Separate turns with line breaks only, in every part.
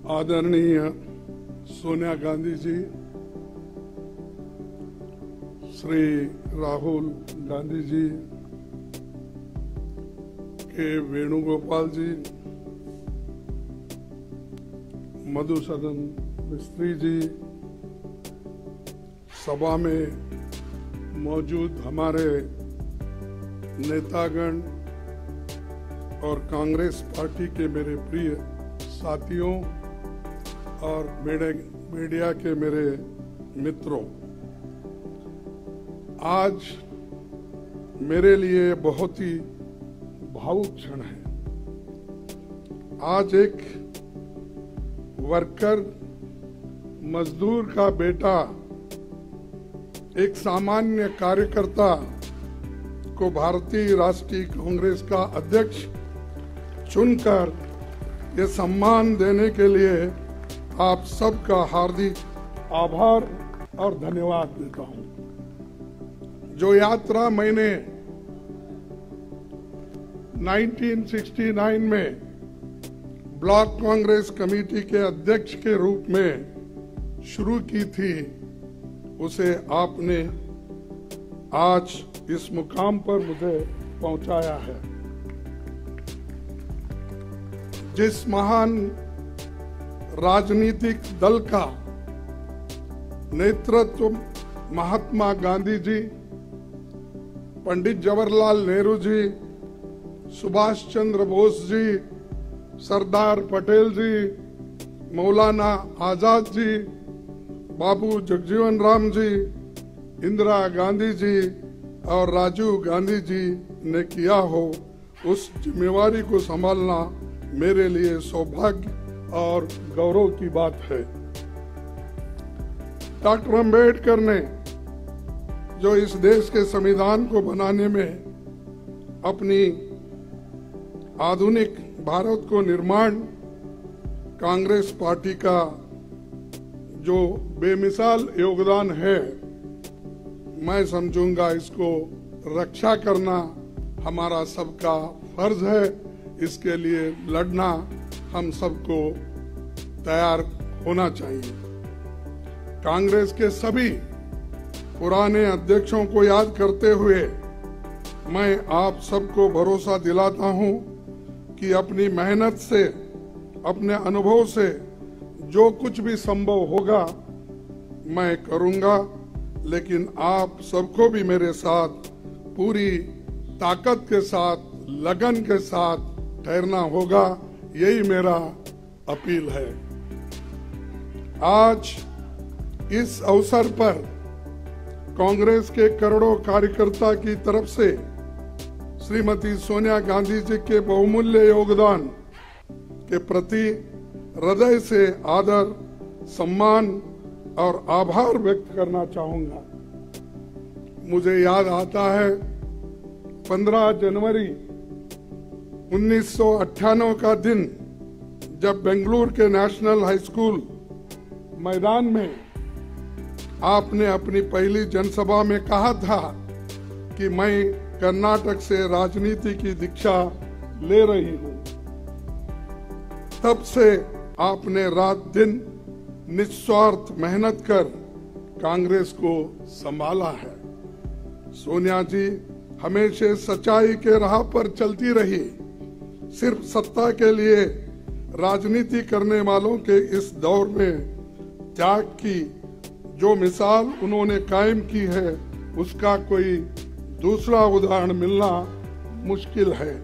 आदरणीय सोनिया गांधी जी, श्री राहुल गांधी जी, के वेणुगोपाल जी, मधुसूदन मिस्त्री जी, सभा में मौजूद हमारे नेतागण और कांग्रेस पार्टी के मेरे प्रिय साथियों और मीडिया के मेरे मित्रों, आज मेरे लिए बहुत ही भावुक क्षण है। आज एक वर्कर, मजदूर का बेटा, एक सामान्य कार्यकर्ता को भारतीय राष्ट्रीय कांग्रेस का अध्यक्ष चुनकर ये सम्मान देने के लिए आप सबका हार्दिक आभार और धन्यवाद देता हूं। जो यात्रा मैंने 1969 में ब्लॉक कांग्रेस कमेटी के अध्यक्ष के रूप में शुरू की थी, उसे आपने आज इस मुकाम पर मुझे पहुंचाया है। जिस महान राजनीतिक दल का नेतृत्व महात्मा गांधी जी, पंडित जवाहरलाल नेहरू जी, सुभाष चंद्र बोस जी, सरदार पटेल जी, मौलाना आजाद जी, बाबू जगजीवन राम जी, इंदिरा गांधी जी और राजीव गांधी जी ने किया हो, उस जिम्मेवारी को संभालना मेरे लिए सौभाग्य और गौरव की बात है। डॉक्टर अंबेडकर ने जो इस देश के संविधान को बनाने में अपनी आधुनिक भारत को निर्माण, कांग्रेस पार्टी का जो बेमिसाल योगदान है, मैं समझूंगा इसको रक्षा करना हमारा सबका फर्ज है। इसके लिए लड़ना हम सबको तैयार होना चाहिए। कांग्रेस के सभी पुराने अध्यक्षों को याद करते हुए मैं आप सबको भरोसा दिलाता हूं कि अपनी मेहनत से, अपने अनुभव से जो कुछ भी संभव होगा मैं करूंगा, लेकिन आप सबको भी मेरे साथ पूरी ताकत के साथ, लगन के साथ ठहरना होगा। यही मेरा अपील है। आज इस अवसर पर कांग्रेस के करोड़ों कार्यकर्ता की तरफ से श्रीमती सोनिया गांधी जी के बहुमूल्य योगदान के प्रति हृदय से आदर, सम्मान और आभार व्यक्त करना चाहूंगा। मुझे याद आता है 15 जनवरी 1998 का दिन, जब बेंगलुरु के नेशनल हाई स्कूल मैदान में आपने अपनी पहली जनसभा में कहा था कि मैं कर्नाटक से राजनीति की दीक्षा ले रही हूं। तब से आपने रात दिन निस्वार्थ मेहनत कर कांग्रेस को संभाला है। सोनिया जी हमेशा सच्चाई के राह पर चलती रही। सिर्फ सत्ता के लिए राजनीति करने वालों के इस दौर में त्याग की जो मिसाल उन्होंने कायम की है, उसका कोई दूसरा उदाहरण मिलना मुश्किल है।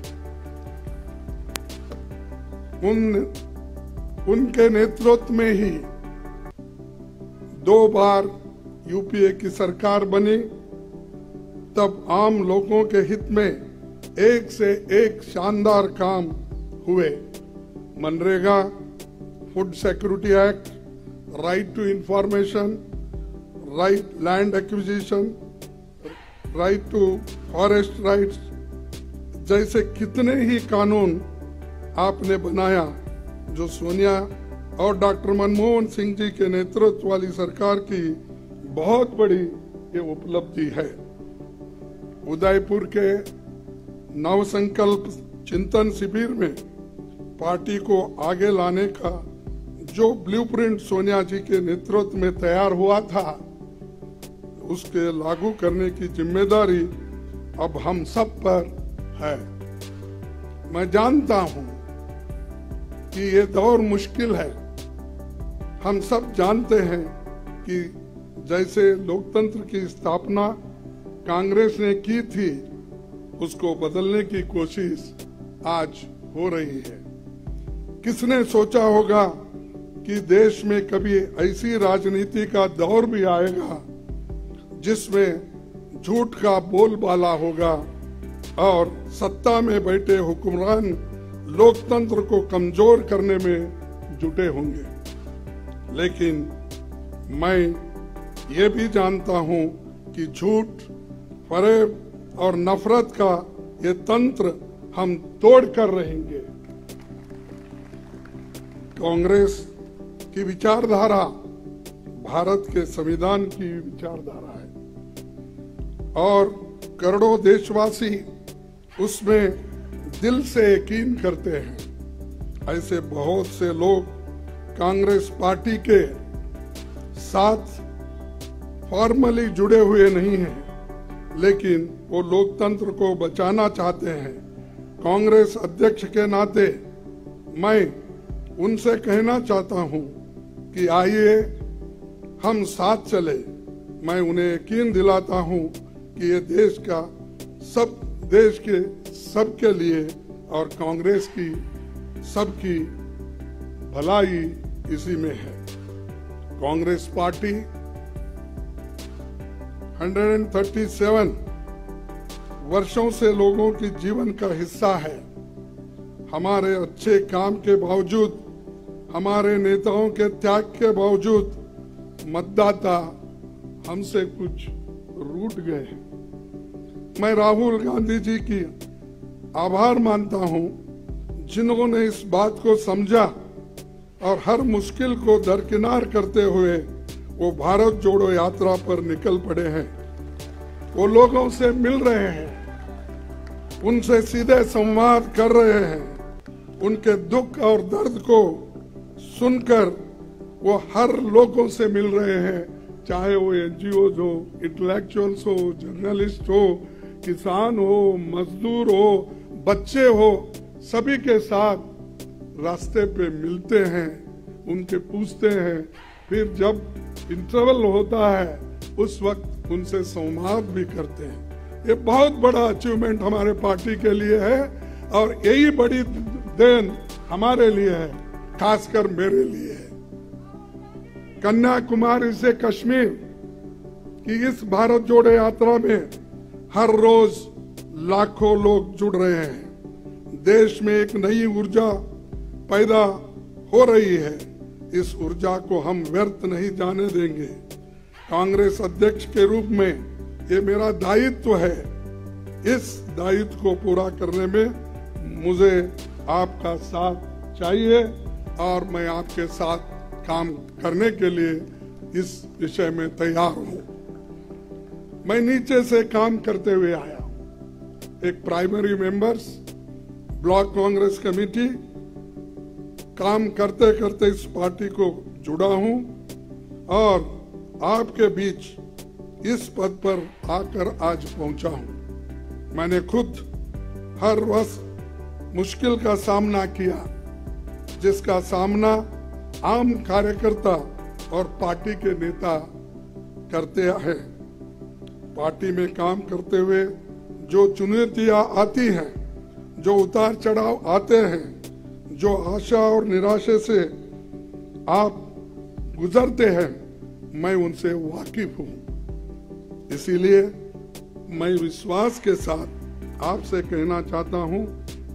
उनके नेतृत्व में ही 2 बार यूपीए की सरकार बनी। तब आम लोगों के हित में एक से एक शानदार काम हुए। मनरेगा, food security act, right to information, right land acquisition, right to forest rights जैसे कितने ही कानून आपने बनाया, जो सोनिया और डॉक्टर मनमोहन सिंह जी के नेतृत्व वाली सरकार की बहुत बड़ी ये उपलब्धि है। उदयपुर के नवसंकल्प चिंतन शिविर में पार्टी को आगे लाने का जो ब्लूप्रिंट सोनिया जी के नेतृत्व में तैयार हुआ था, उसके लागू करने की जिम्मेदारी अब हम सब पर है। मैं जानता हूं कि ये दौर मुश्किल है। हम सब जानते हैं कि जैसे लोकतंत्र की स्थापना कांग्रेस ने की थी, उसको बदलने की कोशिश आज हो रही है। किसने सोचा होगा कि देश में कभी ऐसी राजनीति का दौर भी आएगा जिसमें झूठ का बोलबाला होगा और सत्ता में बैठे हुक्मरान लोकतंत्र को कमजोर करने में जुटे होंगे। लेकिन मैं ये भी जानता हूं कि झूठ, फरेब और नफरत का ये तंत्र हम तोड़ कर रहेंगे। कांग्रेस की विचारधारा भारत के संविधान की विचारधारा है और करोड़ों देशवासी उसमें दिल से यकीन करते हैं। ऐसे बहुत से लोग कांग्रेस पार्टी के साथ फॉर्मली जुड़े हुए नहीं हैं, लेकिन वो लोकतंत्र को बचाना चाहते हैं। कांग्रेस अध्यक्ष के नाते मैं उनसे कहना चाहता हूं कि आइए हम साथ चले। मैं उन्हें यकीन दिलाता हूं कि ये देश के सबके लिए और कांग्रेस की सबकी भलाई इसी में है। कांग्रेस पार्टी 137 वर्षों से लोगों की जीवन का हिस्सा है। हमारे अच्छे काम के बावजूद, हमारे नेताओं के त्याग के बावजूद मतदाता हमसे कुछ रूठ गए। मैं राहुल गांधी जी की आभार मानता हूं, जिन्होंने इस बात को समझा और हर मुश्किल को दरकिनार करते हुए वो भारत जोड़ो यात्रा पर निकल पड़े हैं। वो लोगों से मिल रहे हैं, उनसे सीधे संवाद कर रहे हैं, उनके दुख और दर्द को सुनकर वो हर लोगों से मिल रहे हैं, चाहे वो एनजीओ हो, इंटेलेक्चुअल्स हो, जर्नलिस्ट हो, किसान हो, मजदूर हो, बच्चे हो, सभी के साथ रास्ते पे मिलते हैं, उनके पूछते हैं। फिर जब इंटरवल होता है उस वक्त उनसे संवाद भी करते हैं। ये बहुत बड़ा अचीवमेंट हमारे पार्टी के लिए है और यही बड़ी देन हमारे लिए है, खासकर मेरे लिए है। कन्याकुमारी से कश्मीर की इस भारत जोड़ो यात्रा में हर रोज लाखों लोग जुड़ रहे हैं। देश में एक नई ऊर्जा पैदा हो रही है। इस ऊर्जा को हम व्यर्थ नहीं जाने देंगे। कांग्रेस अध्यक्ष के रूप में ये मेरा दायित्व है। इस दायित्व को पूरा करने में मुझे आपका साथ चाहिए और मैं आपके साथ काम करने के लिए इस विषय में तैयार हूं। मैं नीचे से काम करते हुए आया हूं। एक primary members, block Congress committee, काम करते करते इस पार्टी को जुड़ा हूं और आपके बीच इस पद पर आकर आज पहुंचा हूं। मैंने खुद हर वर्ष मुश्किल का सामना किया, जिसका सामना आम कार्यकर्ता और पार्टी के नेता करते हैं। पार्टी में काम करते हुए जो चुनौतियां आती हैं, जो उतार चढ़ाव आते हैं, जो आशा और निराशा से आप गुजरते हैं, मैं उनसे वाकिफ हूं। इसीलिए मैं विश्वास के साथ आपसे कहना चाहता हूं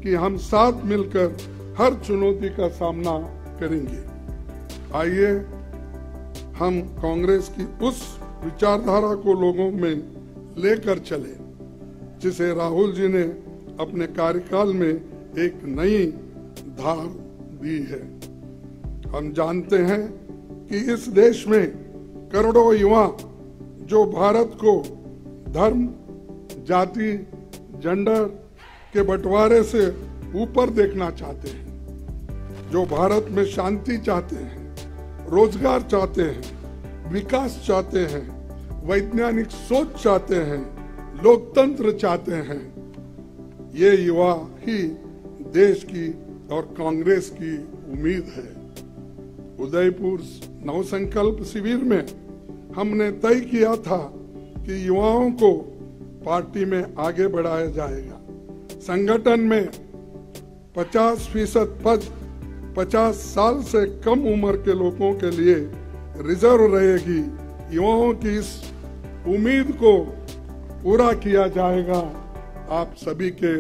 कि हम साथ मिलकर हर चुनौती का सामना करेंगे। आइए हम कांग्रेस की उस विचारधारा को लोगों में लेकर चले, जिसे राहुल जी ने अपने कार्यकाल में एक नई धार दी है। हम जानते हैं कि इस देश में करोड़ों युवा जो भारत को धर्म, जाति, जेंडर के बंटवारे से ऊपर देखना चाहते हैं, जो भारत में शांति चाहते हैं, रोजगार चाहते हैं, विकास चाहते हैं, वैज्ञानिक सोच चाहते हैं, लोकतंत्र चाहते हैं। ये युवा ही देश की और कांग्रेस की उम्मीद है। उदयपुर नवसंकल्प शिविर में हमने तय किया था कि युवाओं को पार्टी में आगे बढ़ाया जाएगा। संगठन में 50% पद 50 साल से कम उम्र के लोगों के लिए रिजर्व रहेगी। युवाओं की इस उम्मीद को पूरा किया जाएगा आप सभी के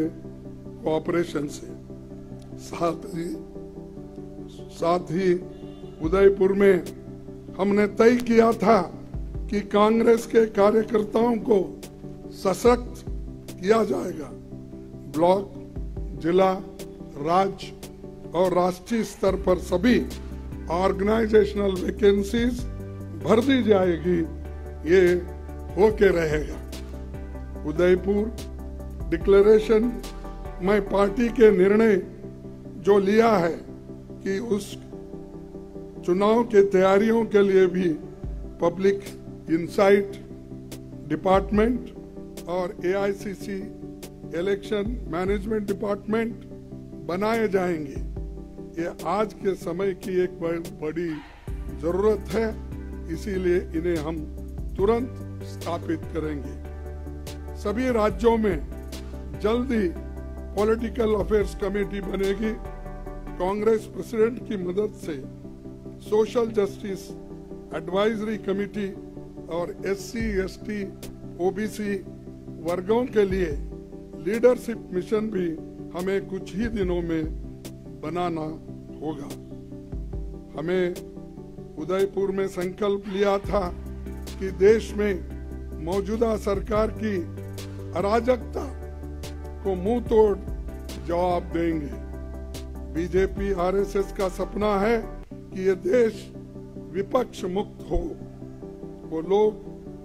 कोऑपरेशन से। साथ ही उदयपुर में हमने तय किया था कि कांग्रेस के कार्यकर्ताओं को सशक्त किया जाएगा। ब्लॉक, जिला, राज्य और राष्ट्रीय स्तर पर सभी ऑर्गेनाइजेशनल वैकेंसीज भर दी जाएगी। ये होके रहेगा। उदयपुर डिक्लेरेशन में पार्टी के निर्णय जो लिया है कि उस चुनाव के तैयारियों के लिए भी पब्लिक इंसाइट डिपार्टमेंट और एआईसीसी इलेक्शन मैनेजमेंट डिपार्टमेंट बनाए जाएंगे। ये आज के समय की एक बड़ी जरूरत है, इसीलिए इन्हें हम तुरंत स्थापित करेंगे। सभी राज्यों में जल्दी पॉलिटिकल अफेयर्स कमेटी बनेगी। कांग्रेस प्रेसिडेंट की मदद से सोशल जस्टिस एडवाइजरी कमेटी और SC, ST, OBC वर्गों के लिए लीडरशिप मिशन भी हमें कुछ ही दिनों में बनाना होगा। हमें उदयपुर में संकल्प लिया था कि देश में मौजूदा सरकार की अराजकता को मुंह तोड़ जवाब देंगे। बीजेपी RSS का सपना है कि ये देश विपक्ष मुक्त हो। वो लोग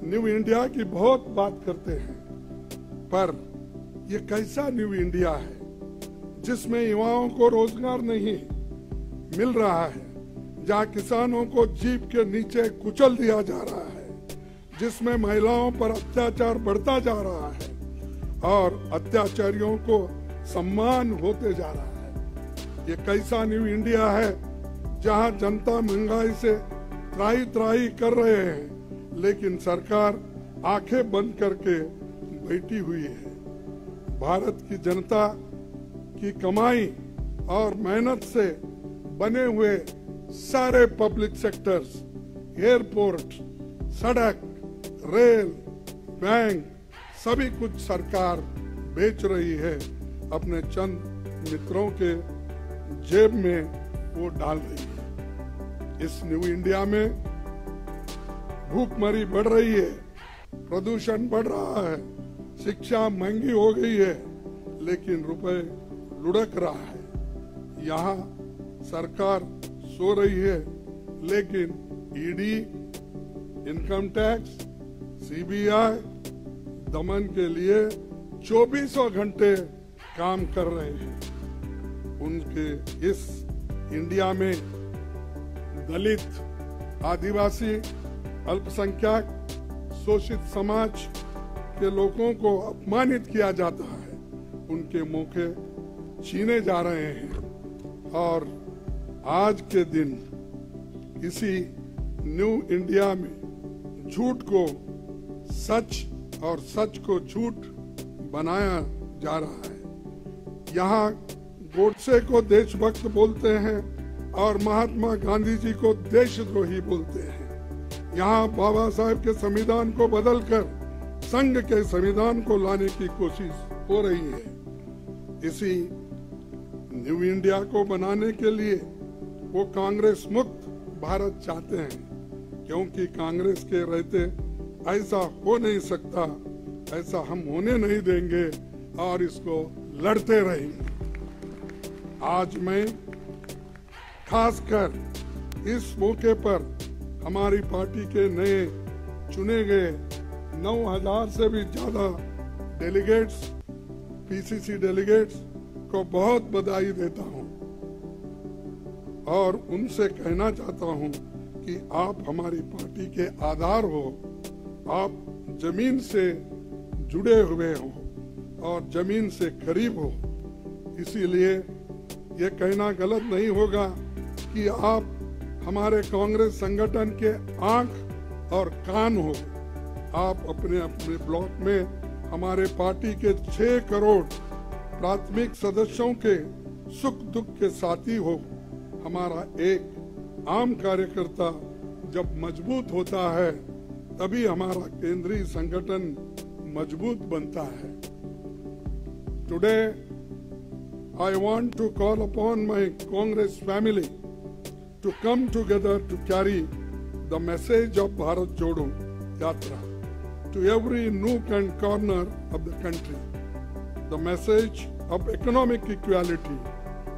न्यू इंडिया की बहुत बात करते हैं, पर ये कैसा न्यू इंडिया है जिसमें युवाओं को रोजगार नहीं मिल रहा है, जहाँ किसानों को जीप के नीचे कुचल दिया जा रहा है, जिसमें महिलाओं पर अत्याचार बढ़ता जा रहा है और अत्याचारियों को सम्मान होते जा रहा है। ये कैसा न्यू इंडिया है जहां जनता महंगाई से त्राही त्राही कर रहे हैं, लेकिन सरकार आंखें बंद करके बैठी हुई है। भारत की जनता की कमाई और मेहनत से बने हुए सारे पब्लिक सेक्टर्स, एयरपोर्ट, सड़क, रेल, बैंक, सभी कुछ सरकार बेच रही है, अपने चंद मित्रों के जेब में वो डाल रही है। इस न्यू इंडिया में भूखमरी बढ़ रही है, प्रदूषण बढ़ रहा है, शिक्षा महंगी हो गई है, लेकिन रुपए लुढ़क रहा है। यहाँ सरकार सो रही है, लेकिन ईडी, इनकम टैक्स, CBI दमन के लिए 24 घंटे काम कर रहे हैं। उनके इस इंडिया में दलित, आदिवासी, अल्पसंख्यक, शोषित समाज के लोगों को अपमानित किया जाता है, उनके मौके छीने जा रहे हैं। और आज के दिन इसी न्यू इंडिया में झूठ को सच और सच को झूठ बनाया जा रहा है। यहाँ गोडसे को देशभक्त बोलते हैं और महात्मा गांधी जी को देशद्रोही बोलते हैं। यहाँ बाबा साहेब के संविधान को बदलकर संघ के संविधान को लाने की कोशिश हो रही है। इसी न्यू इंडिया को बनाने के लिए वो कांग्रेस मुक्त भारत चाहते हैं, क्योंकि कांग्रेस के रहते ऐसा हो नहीं सकता, ऐसा हम होने नहीं देंगे और इसको लड़ते रहेंगे। आज मैं खासकर इस मौके पर हमारी पार्टी के नए चुने गए 9,000 से भी ज्यादा डेलीगेट्स, PCC डेलीगेट्स को बहुत बधाई देता हूं और उनसे कहना चाहता हूं कि आप हमारी पार्टी के आधार हो, आप जमीन से जुड़े हुए हो और जमीन से करीब हो। इसीलिए ये कहना गलत नहीं होगा कि आप हमारे कांग्रेस संगठन के आंख और कान हो। आप अपने अपने ब्लॉक में हमारे पार्टी के 6 करोड़ प्राथमिक सदस्यों के सुख दुख के साथी हो। हमारा एक आम कार्यकर्ता जब मजबूत होता है तभी हमारा केंद्रीय संगठन मजबूत बनता है। Today I want to call upon my Congress family to come together to carry the message of Bharat Jodo Yatra to every nook and corner of the country. The message of economic equality,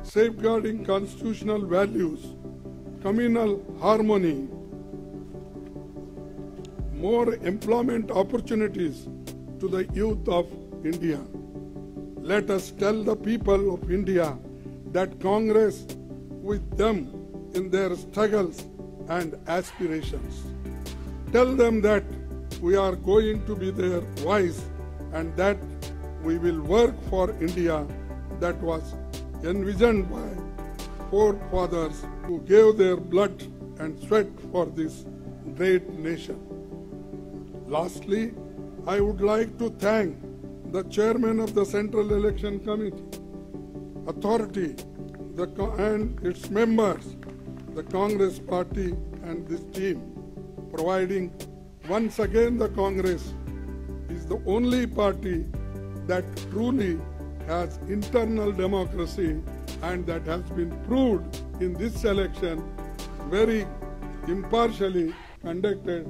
safeguarding constitutional values, communal harmony, more employment opportunities to the youth of India. Let us tell the people of India that Congress with them in their struggles and aspirations. Tell them that we are going to be their voice and that we will work for India that was envisioned by forefathers who gave their blood and sweat for this great nation. Lastly, I would like to thank the chairman of the Central Election Committee, authority, and its members, the Congress party and this team, providing once again the Congress is the only party that truly has internal democracy and that has been proved in this election very impartially conducted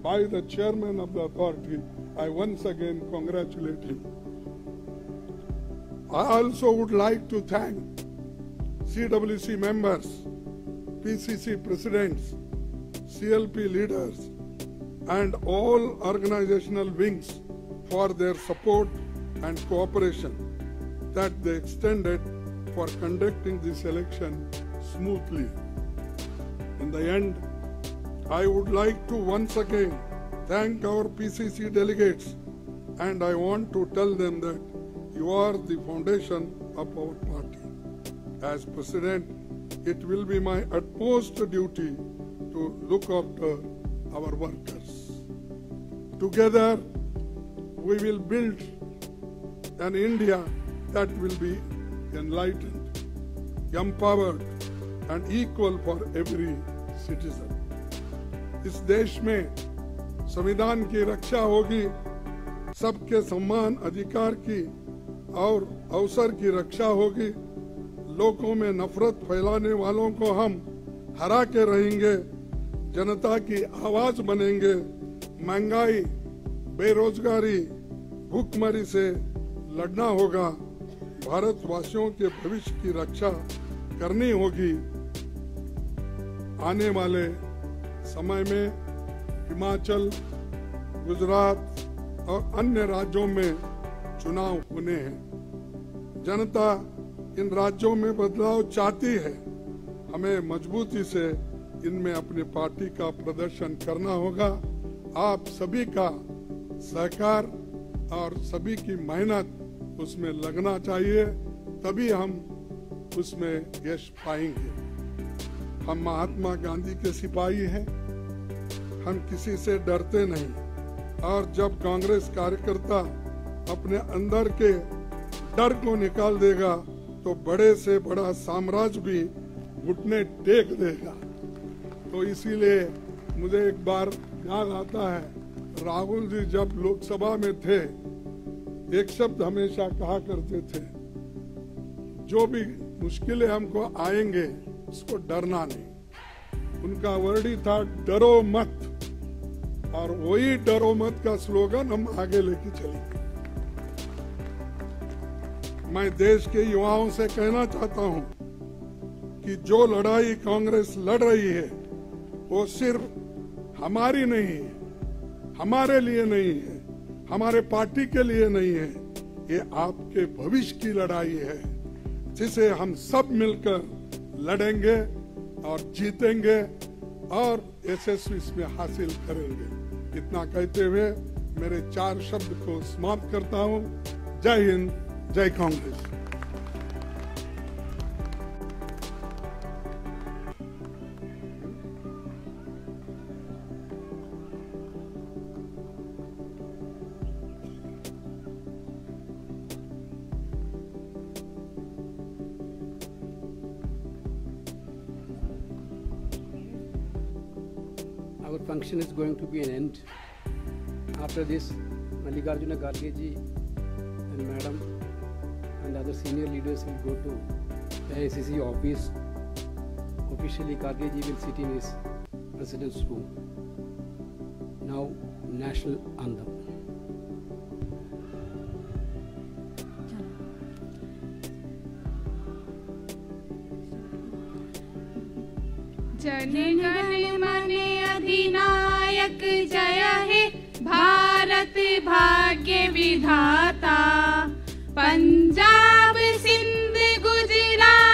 by the chairman of the authority. I once again congratulate him. I also would like to thank CWC members, PCC presidents, CLP leaders, and all organizational wings for their support and cooperation that they extended for conducting this election smoothly. In the end, I would like to once again thank our PCC delegates, and I want to tell them that you are the foundation of our party. As President, it will be my utmost duty to look after our workers. Together, we will build an India that will be enlightened, empowered, and equal for every citizen. इस देश में संविधान की रक्षा होगी, सबके सम्मान अधिकार की और अवसर की रक्षा होगी, लोगों में नफरत फैलाने वालों को हम हरा के रहेंगे, जनता की आवाज बनेंगे, महंगाई, बेरोजगारी, भूखमरी से लड़ना होगा, भारतवासियों के भविष्य की रक्षा करनी होगी। आने वाले समय में हिमाचल, गुजरात और अन्य राज्यों में चुनाव होने हैं। जनता इन राज्यों में बदलाव चाहती है। हमें मजबूती से इनमें अपनी पार्टी का प्रदर्शन करना होगा। आप सभी का सहकार और सभी की मेहनत उसमें लगना चाहिए, तभी हम उसमें यश पाएंगे। हम महात्मा गांधी के सिपाही हैं, हम किसी से डरते नहीं। और जब कांग्रेस कार्यकर्ता अपने अंदर के डर को निकाल देगा तो बड़े से बड़ा साम्राज्य भी घुटने टेक देगा। तो इसीलिए मुझे एक बार याद आता है, राहुल जी जब लोकसभा में थे, एक शब्द हमेशा कहा करते थे, जो भी मुश्किलें हमको आएंगे उसको डरना नहीं। उनका वर्ड ही था डरो मत, और वही डरो मत का स्लोगन हम आगे लेके चलेंगे। मैं देश के युवाओं से कहना चाहता हूं कि जो लड़ाई कांग्रेस लड़ रही है वो सिर्फ हमारी नहीं है, हमारे लिए नहीं है, हमारे पार्टी के लिए नहीं है, ये आपके भविष्य की लड़ाई है, जिसे हम सब मिलकर लड़ेंगे और जीतेंगे। और यशस्वी इसमें हासिल करेंगे। इतना कहते हुए मेरे 4 शब्द को समाप्त करता हूं। जय हिंद, जय Congress.
Our function is going to be an end. After this, Mallikarjuna Kharge ji and Madam and other senior leaders will go to the AICC office. Officially, Kharge ji will sit in his president's room. Now, national anthem.
Jana Gana मन अधिनायक जय हे भारत भाग्य विधाता। पंजाब सिंध गुजरात